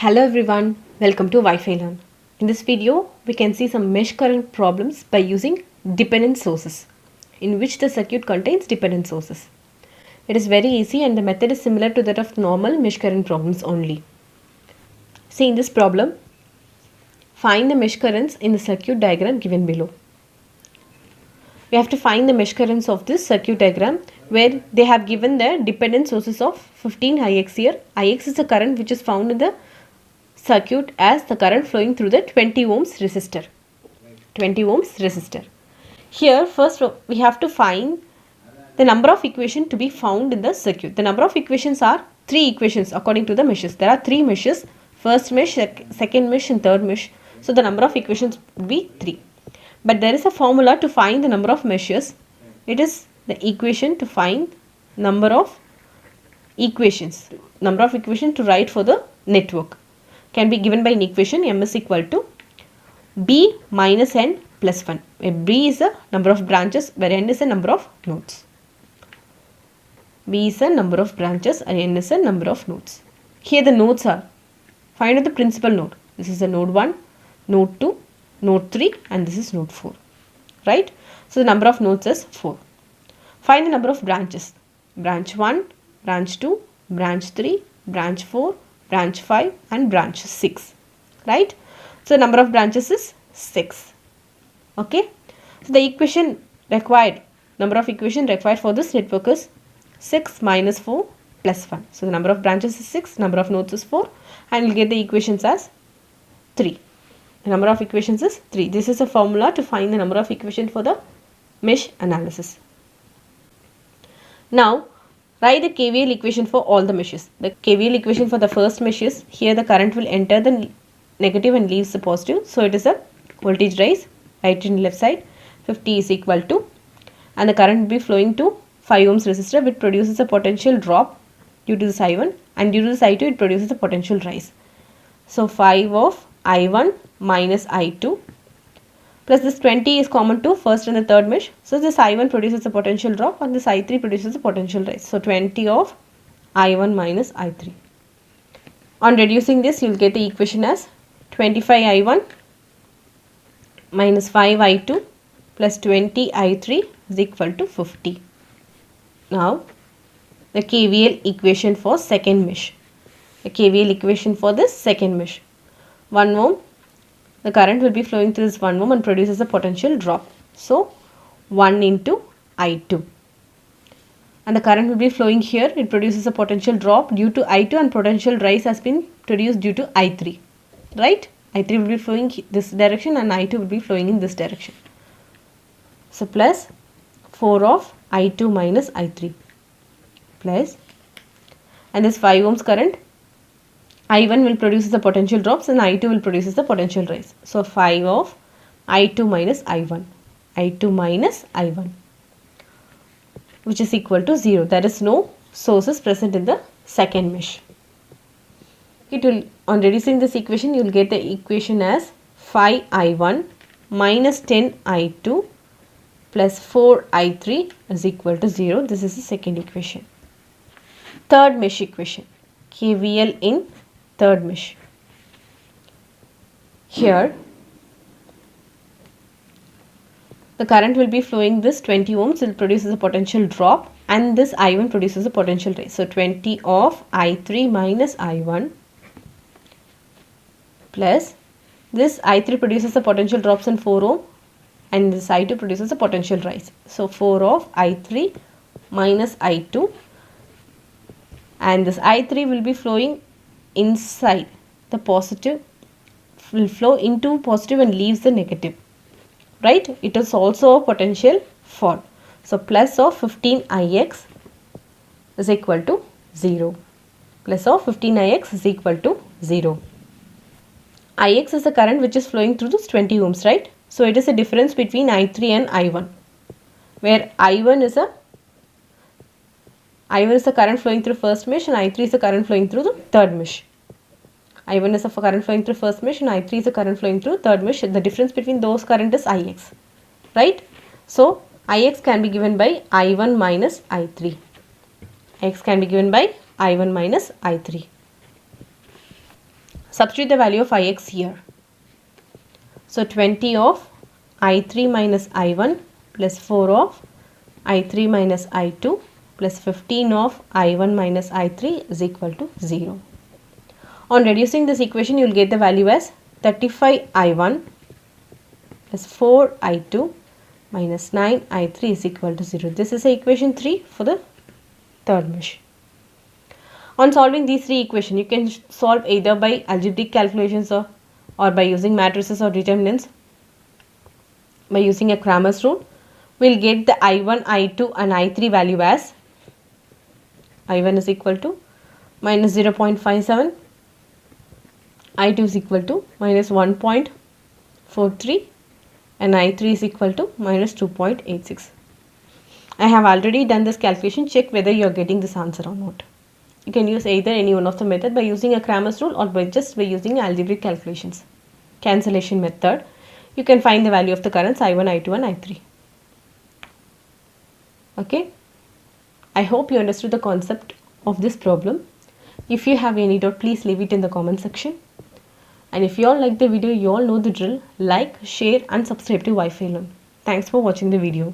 Hello everyone, welcome to Wi-Fi Learn. In this video, we can see some mesh current problems by using dependent sources, in which the circuit contains dependent sources. It is very easy and the method is similar to that of normal mesh current problems only. See in this problem, find the mesh currents in the circuit diagram given below. We have to find the mesh currents of this circuit diagram where they have given the dependent sources of 15 Ix here. Ix is the current which is found in the circuit as the current flowing through the 20 ohms resistor. 20 ohms resistor. Here first we have to find the number of equations to be found in the circuit. The number of equations are 3 equations according to the meshes. There are 3 meshes, first mesh, second mesh and third mesh. So the number of equations would be 3. But there is a formula to find the number of meshes. It is the equation to find number of equations. Number of equations to write for the network can be given by an equation m is equal to b minus n plus 1. Where b is the number of branches, where n is the number of nodes. B is the number of branches and n is the number of nodes. Here the nodes are, find out the principal node. This is the node 1, node 2, node 3 and this is node 4. Right? So the number of nodes is 4. Find the number of branches. Branch 1, branch 2, branch 3, branch 4, branch 5 and branch 6. Right? So the number of branches is 6. Okay. So the equation required, number of equation required for this network is 6 minus 4 plus 1. So the number of branches is 6, number of nodes is 4 and we'll get the equations as 3. The number of equations is 3. This is a formula to find the number of equations for the mesh analysis. Now write the KVL equation for all the meshes. The KVL equation for the first mesh is, here the current will enter the negative and leaves the positive. So it is a voltage rise, right and left side, 50 is equal to, and the current will be flowing to 5 ohms resistor which produces a potential drop due to this I1, and due to this I2 it produces a potential rise. So 5 of I1 minus I2 plus this 20 is common to first and the third mesh. So this I1 produces a potential drop and this I3 produces a potential rise. So 20 of I1 minus I3. On reducing this, you will get the equation as 25 I1 minus 5 I2 plus 20 I3 is equal to 50. Now the KVL equation for second mesh. The KVL equation for this second mesh. 1 ohm. The current will be flowing through this 1 ohm and produces a potential drop. So 1 into I2. And the current will be flowing here. It produces a potential drop due to I2 and potential rise has been produced due to I3. Right? I3 will be flowing this direction and I2 will be flowing in this direction. So plus 4 of I2 minus I3 plus, and this 5 ohms current, I1 will produce the potential drops and I2 will produce the potential rise. So 5 of I2 minus I1. I2 minus I1 which is equal to 0. There is no sources present in the second mesh. It will, on reducing this equation, you will get the equation as 5 I1 minus 10 I2 plus 4 I3 is equal to 0. This is the second equation. Third mesh equation. KVL in third mesh. Here the current will be flowing this 20 ohms, will produce a potential drop and this I1 produces a potential rise. So 20 of I3 minus I1 plus this I3 produces a potential drops in 4 ohm and this I2 produces a potential rise. So 4 of I3 minus I2, and this I3 will be flowing inside the positive, will flow into positive and leaves the negative. Right? It is also a potential fall. So plus of 15 Ix is equal to 0. Plus of 15 Ix is equal to 0. Ix is the current which is flowing through this 20 ohms, right? So it is a difference between I3 and I1, where I1 is the current flowing through first mesh and I3 is the current flowing through the third mesh. I1 is the current flowing through first mesh and I3 is the current flowing through third mesh. The difference between those current is Ix. Right? So Ix can be given by I1 minus I3. X can be given by I1 minus I3. Substitute the value of Ix here. So 20 of I3 minus I1 plus 4 of I3 minus I2 plus 15 of I1 minus I3 is equal to 0. On reducing this equation, you will get the value as 35 I1 plus 4 I2 minus 9 I3 is equal to 0. This is equation 3 for the third mesh. On solving these three equations, you can solve either by algebraic calculations or by using matrices or determinants. By using a Cramer's rule, we will get the I1, I2 and I3 value as I1 is equal to minus 0.57, I2 is equal to minus 1.43 and I3 is equal to minus 2.86. I have already done this calculation. Check whether you are getting this answer or not. You can use either any one of the method by using a Cramer's rule or by using algebraic calculations. Cancellation method. You can find the value of the currents I1, I2 and I3. Okay. I hope you understood the concept of this problem. If you have any doubt, please leave it in the comment section. And if you all like the video, you all know the drill. Like, share and subscribe to Wi-Fi Learn. Thanks for watching the video.